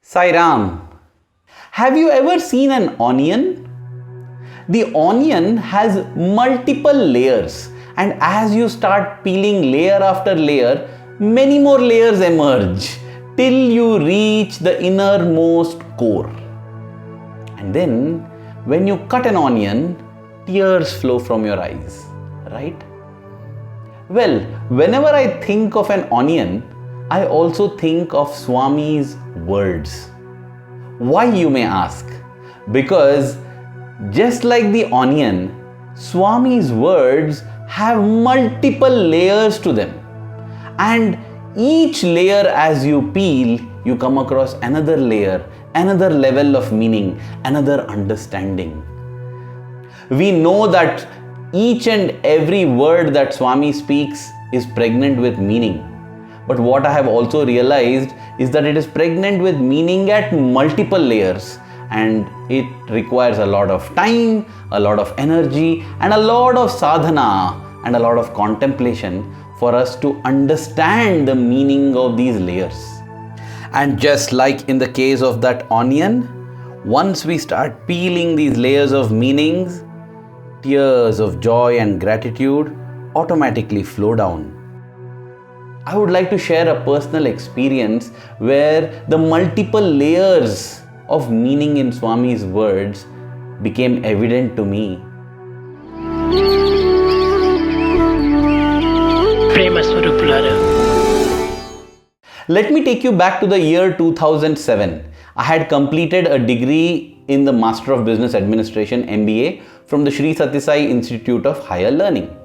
Sai Ram. Have you ever seen an onion? The onion has multiple layers, and as you start peeling layer after layer, many more layers emerge till you reach the innermost core. And then, when you cut an onion, tears flow from your eyes, right? Well, whenever I think of an onion, I also think of Swami's words. Why, you may ask? Because just like the onion, Swami's words have multiple layers to them. And each layer, as you peel, you come across another layer, another level of meaning, another understanding. We know that each and every word that Swami speaks is pregnant with meaning. But what I have also realized is that it is pregnant with meaning at multiple layers, and it requires a lot of time, a lot of energy, and a lot of sadhana and a lot of contemplation for us to understand the meaning of these layers. And just like in the case of that onion, once we start peeling these layers of meanings, tears of joy and gratitude automatically flow down. I would like to share a personal experience where the multiple layers of meaning in Swami's words became evident to me. Let me take you back to the year 2007. I had completed a degree in the Master of Business Administration MBA from the Sri Sathya Sai Institute of Higher Learning.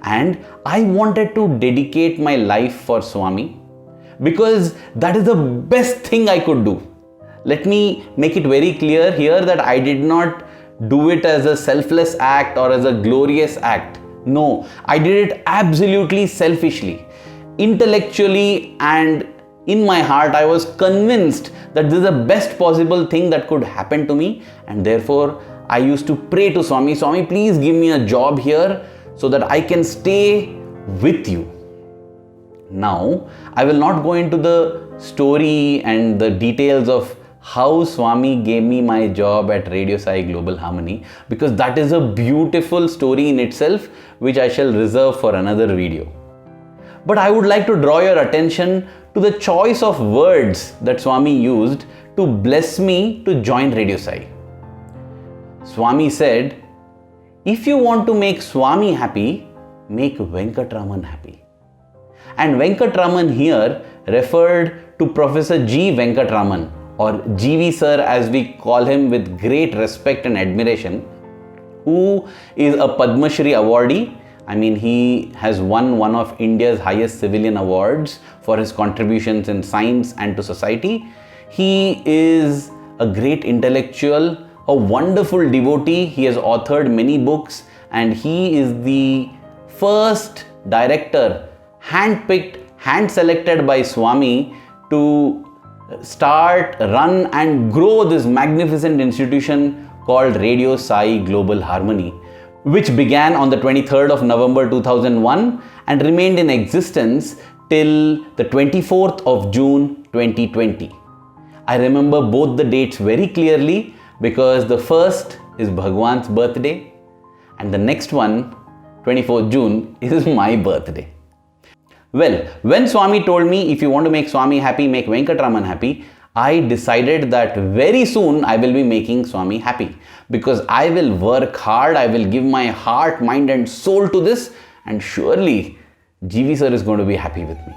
And I wanted to dedicate my life for Swami because that is the best thing I could do. Let me make it very clear here that I did not do it as a selfless act or as a glorious act. No, I did it absolutely selfishly. Intellectually and in my heart, I was convinced that this is the best possible thing that could happen to me, and therefore I used to pray to Swami, Swami, please give me a job here so that I can stay with you. Now, I will not go into the story and the details of how Swami gave me my job at Radiosai Global Harmony, because that is a beautiful story in itself, which I shall reserve for another video. But I would like to draw your attention to the choice of words that Swami used to bless me to join Radiosai. Swami said, if you want to make Swami happy, make Venkataraman happy. And Venkataraman here referred to Professor G. Venkataraman, or GV Sir as we call him with great respect and admiration, who is a Padma Shri awardee. I mean, he has won one of India's highest civilian awards for his contributions in science and to society. He is a great intellectual, a wonderful devotee. He has authored many books, and he is the first director, hand-picked, hand-selected by Swami to start, run and grow this magnificent institution called Radiosai Global Harmony, which began on the 23rd of November 2001 and remained in existence till the 24th of June 2020. I remember both the dates very clearly because the first is Bhagwan's birthday and the next one, 24th June, is my birthday. Well, when Swami told me, if you want to make Swami happy, make Venkataraman happy, I decided that very soon I will be making Swami happy, because I will work hard, I will give my heart, mind and soul to this, and surely GV Sir is going to be happy with me.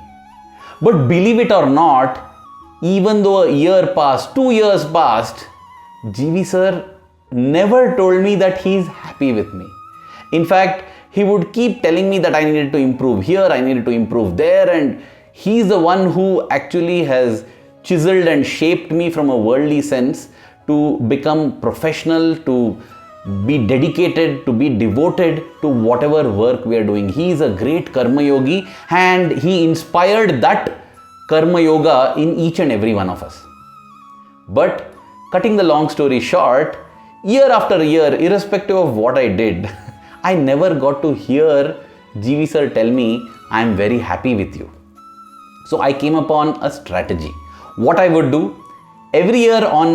But believe it or not, even though a year passed, 2 years passed, GV Sir never told me that he is happy with me. In fact, he would keep telling me that I needed to improve here, I needed to improve there, and he's the one who actually has chiseled and shaped me from a worldly sense to become professional, to be dedicated, to be devoted to whatever work we are doing. He is a great karma yogi, and he inspired that karma yoga in each and every one of us. But cutting the long story short, year after year, irrespective of what I did, I never got to hear GV Sir tell me, I am very happy with you. So I came upon a strategy. What I would do, Every year on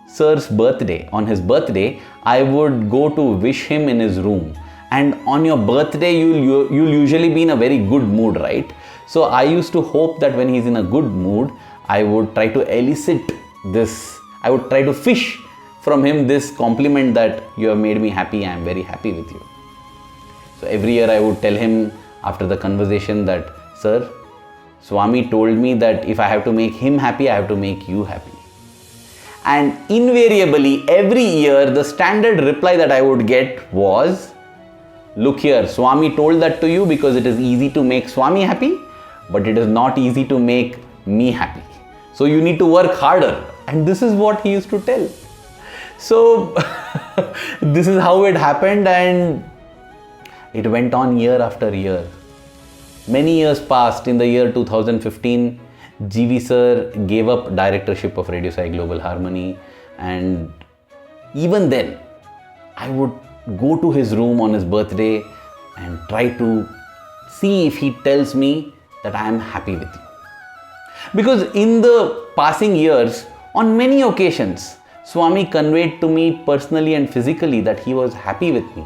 Sir's birthday, on his birthday, I would go to wish him in his room. And on your birthday, you'll usually be in a very good mood, right? So I used to hope that when he's in a good mood, I would try to elicit this, I would try to fish from him this compliment that you have made me happy, I am very happy with you. So every year I would tell him after the conversation that, Sir, Swami told me that if I have to make him happy, I have to make you happy. And invariably, every year, the standard reply that I would get was, look here, Swami told that to you because it is easy to make Swami happy, but it is not easy to make me happy. So you need to work harder. And this is what he used to tell. So this is how it happened, and it went on year after year. Many years passed. In the year 2015, GV Sir gave up directorship of Radiosai Global Harmony, and even then I would go to his room on his birthday and try to see if he tells me that I am happy with you. Because in the passing years, on many occasions, Swami conveyed to me personally and physically that he was happy with me.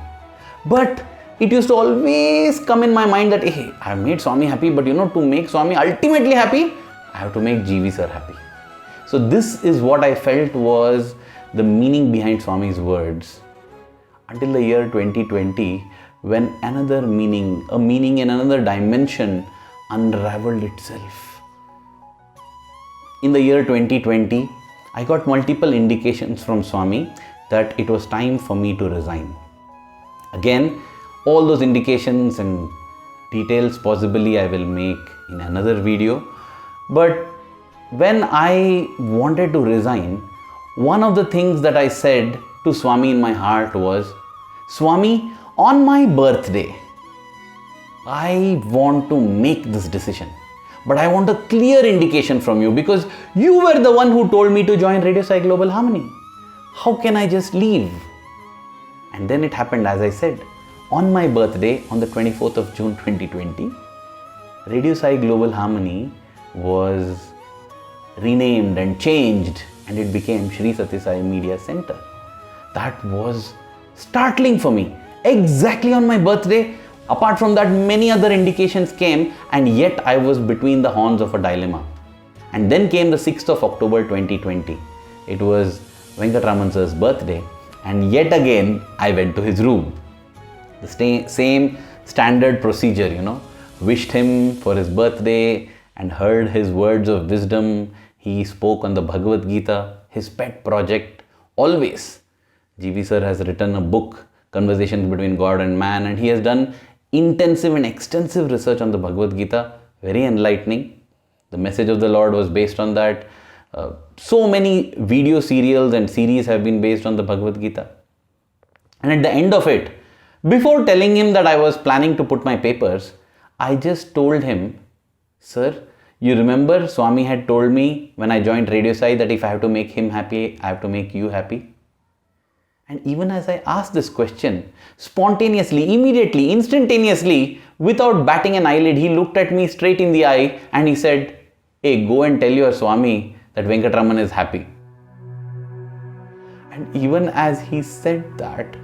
But it used to always come in my mind that, hey, I have made Swami happy, but to make Swami ultimately happy, I have to make GV Sir happy. So this is what I felt was the meaning behind Swami's words. Until the year 2020, when another meaning, a meaning in another dimension unraveled itself. In the year 2020, I got multiple indications from Swami that it was time for me to resign. Again, all those indications and details possibly I will make in another video. But when I wanted to resign, one of the things that I said to Swami in my heart was, Swami, on my birthday, I want to make this decision. But I want a clear indication from you because you were the one who told me to join Radiosai Global Harmony. How can I just leave? And then it happened as I said. On my birthday, on the 24th of June 2020, Radiosai Global Harmony was renamed and changed, and it became Sri Sathya Sai Media Center. That was startling for me. Exactly on my birthday. Apart from that, many other indications came, and yet I was between the horns of a dilemma. And then came the 6th of October 2020. It was Venkataraman sir's birthday, and yet again I went to his room. The same standard procedure, wished him for his birthday and heard his words of wisdom. He spoke on the Bhagavad Gita, his pet project. Always, GV Sir has written a book, Conversations Between God and Man, and he has done intensive and extensive research on the Bhagavad Gita, very enlightening. The message of the Lord was based on that. So many video serials and series have been based on the Bhagavad Gita. And at the end of it, before telling him that I was planning to put my papers, I just told him, Sir, you remember Swami had told me when I joined Radiosai that if I have to make him happy, I have to make you happy. And even as I asked this question, spontaneously, immediately, instantaneously, without batting an eyelid, he looked at me straight in the eye and he said, hey, go and tell your Swami that Venkataraman is happy. And even as he said that,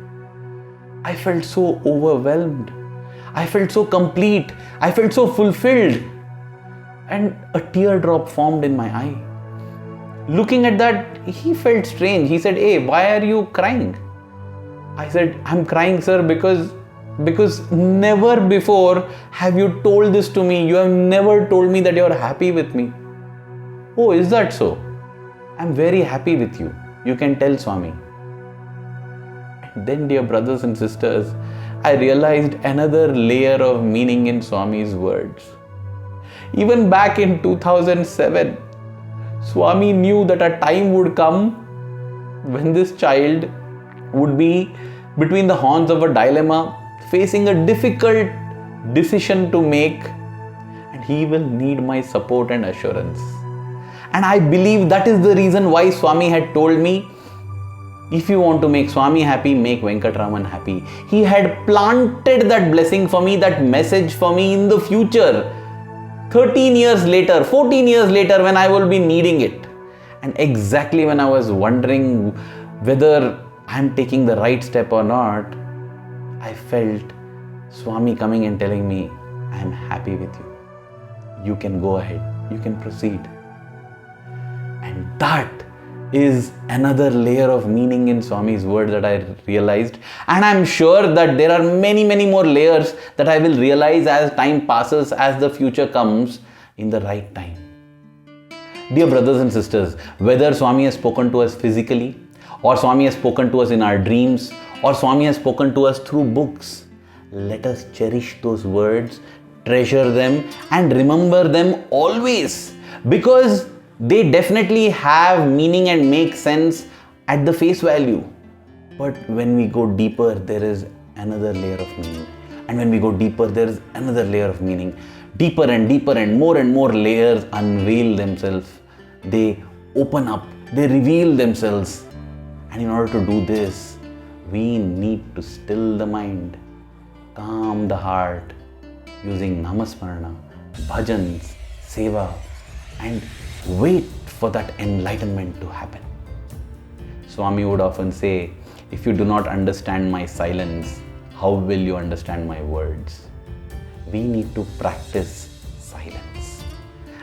I felt so overwhelmed. I felt so complete. I felt so fulfilled. And a teardrop formed in my eye. Looking at that, he felt strange. He said, hey, why are you crying? I said, I'm crying, sir, because never before have you told this to me. You have never told me that you are happy with me. Oh, is that so? I'm very happy with you. You can tell Swami. And then, dear brothers and sisters, I realized another layer of meaning in Swami's words. Even back in 2007, Swami knew that a time would come when this child would be between the horns of a dilemma, facing a difficult decision to make, and he will need my support and assurance. And I believe that is the reason why Swami had told me, if you want to make Swami happy, make Venkataraman happy. He had planted that blessing for me, that message for me in the future. 13 years later, 14 years later, when I will be needing it. And exactly when I was wondering whether I'm taking the right step or not, I felt Swami coming and telling me, I'm happy with you. You can go ahead. You can proceed. And that is another layer of meaning in Swami's words that I realized. And I'm sure that there are many, many more layers that I will realize as time passes, as the future comes in the right time. Dear brothers and sisters, whether Swami has spoken to us physically, or Swami has spoken to us in our dreams, or Swami has spoken to us through books, let us cherish those words, treasure them, and remember them always, because they definitely have meaning and make sense at the face value. But when we go deeper, there is another layer of meaning. And when we go deeper, there is another layer of meaning. Deeper and deeper and more layers unveil themselves. They open up, they reveal themselves. And in order to do this, we need to still the mind, calm the heart, using namasmarana, bhajans, seva, and wait for that enlightenment to happen. Swami would often say, if you do not understand my silence, how will you understand my words? We need to practice silence.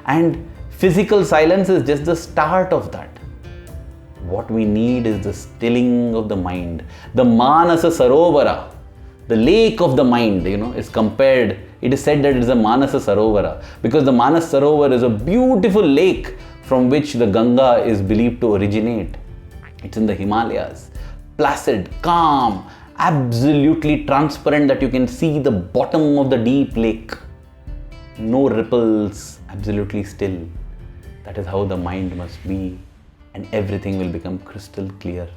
And physical silence is just the start of that. What we need is the stilling of the mind. The Manasa Sarovara, the lake of the mind, is compared. It is said that it is a Manasa Sarovara because the Manas Sarovar is a beautiful lake from which the Ganga is believed to originate. It's in the Himalayas. Placid, calm, absolutely transparent that you can see the bottom of the deep lake. No ripples, absolutely still. That is how the mind must be, and everything will become crystal clear.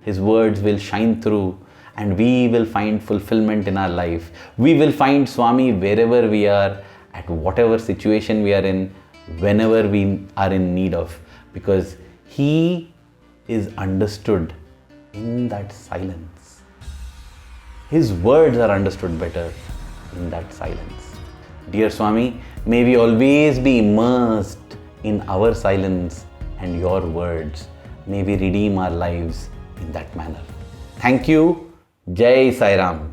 His words will shine through, and we will find fulfillment in our life. We will find Swami wherever we are, at whatever situation we are in, whenever we are in need of, because he is understood in that silence. His words are understood better in that silence. Dear Swami, may we always be immersed in our silence and your words. May we redeem our lives in that manner. Thank you. Jai Sai Ram.